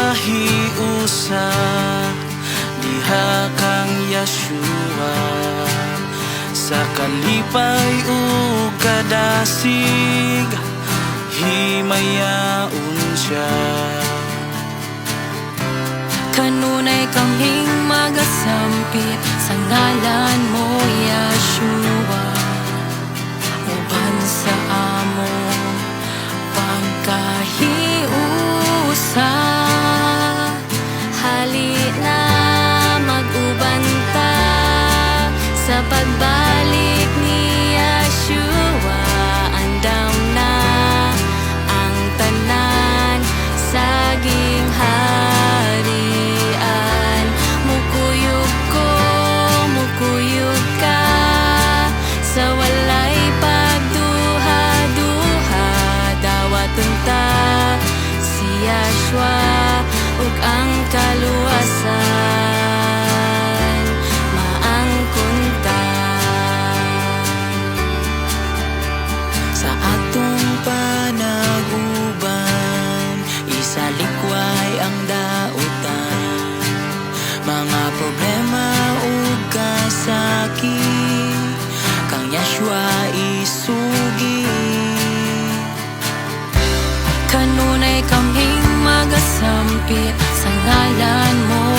kahiusa diha kang Yeshua, sa kalipay ug kadasig himayaon siya. Kanunay kaming magasampit sa ngalan mo, Yeshua, uban sa among pagkahiusa. Hali na mag-uban ta sa pagbalik ni Yeshua. Andam na ang tanan saging harian. Mukuyog ko, mukuyog ka sa walay pagduha-duha. Dawaton ta si Yeshua ug ang kaluwasan maangkon ta. Sa atong panag-uban isalikway ang dautan, mga problema ug kasakit kang Yeshua isugi. Kanunay kaming magasampit sa ngalan mo,